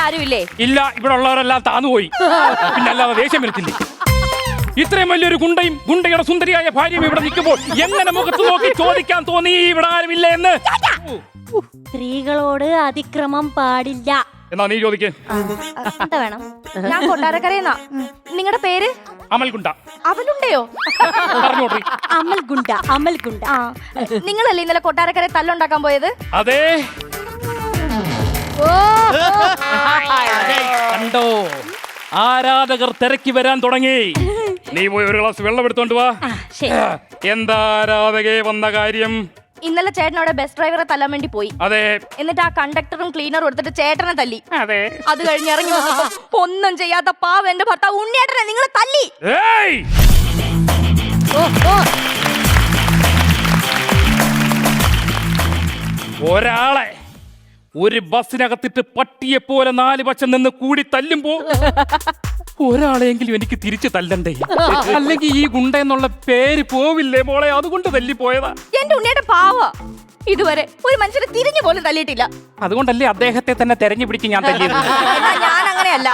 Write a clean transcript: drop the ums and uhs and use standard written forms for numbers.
ആരുമില്ലേ? ഇല്ല, ഇവിടെ ഉള്ളവരെല്ലാം താന്നുപോയി. പിന്നെ അല്ലാതെ ദേഷ്യം വരത്തില്ലേ? ഇത്രയും വലിയൊരു ഗുണ്ടയുടെ സുന്ദരിയായ ഭാര്യയും ഇവിടെ നിൽക്കുമ്പോൾ എങ്ങനെ മുഖത്ത് നോക്കി ചോദിക്കാൻ തോന്നി ഇവിടെ ആരുമില്ല എന്ന്? സ്ത്രീകളോട് അതിക്രമം പാടില്ല. എന്നാ നീ ചോദിക്കേ. എന്താ വേണം? ഞാൻ കൊട്ടാരക്കരയെന്നാ. നിങ്ങളുടെ പേര്? അമൽഗുണ്ട. അവനുണ്ടയോ? പറഞ്ഞോട്ടെ. അമൽഗുണ്ട. ആ, നിങ്ങളല്ലേ ഇന്നലെ കൊട്ടാരക്കര തല്ലുണ്ടാക്കാൻ പോയത്? അതെ. ഓ, കണ്ടോ, ആരാധകർ തിരക്കി വരാൻ തുടങ്ങി. നീ പോയി ഒരു ഗ്ലാസ് വെള്ളം എടുത്തോണ്ട് വാ. എന്താ ആരാധകെ വന്ന കാര്യം? ഇന്നലെ ചേട്ടൻ അവിടെ ബസ് ഡ്രൈവറെ തല്ലാൻ വേണ്ടി പോയി. അതെ. എന്നിട്ട് ആ കണ്ടക്ടറും ക്ലീനറും എടുത്തിട്ട് ചേട്ടനെ തല്ലി. അതെ. അത് കഴിഞ്ഞ് ഇറങ്ങി വന്നപ്പോ ഒന്നും ചെയ്യാത്ത പാവം എന്റെ ഭർത്താവ് ഉണ്ണിയേട്ടനെ നിങ്ങളെ തല്ലി. ഏയ്! ഒരാളെ ഒരു ബസ്സിനകത്തിട്ട് പട്ടിയെ പോലെ 4 വശം നിന്ന് കൂടി തല്ലുമ്പോ ഒരാളെങ്കിലും എനിക്ക് തിരിച്ചു തല്ലണ്ടേ? അല്ലെങ്കിൽ ഈ ഗുണ്ട എന്നുള്ള പേര് പോവില്ലേ മോളെ? അതുകൊണ്ട് തല്ലിപ്പോയതാ. എന്റെ ഉണ്ണിയേട്ടൻ പാവ. ഇതുവരെ ഒരു മനുഷ്യനെ തിരിഞ്ഞു പോലും തല്ലിയിട്ടില്ല. അതുകൊണ്ടല്ലേ അദ്ദേഹത്തെ തന്നെ തെരഞ്ഞു പിടിച്ച് ഞാൻ തല്ലിയത്. ഞാൻ അങ്ങനെയല്ല.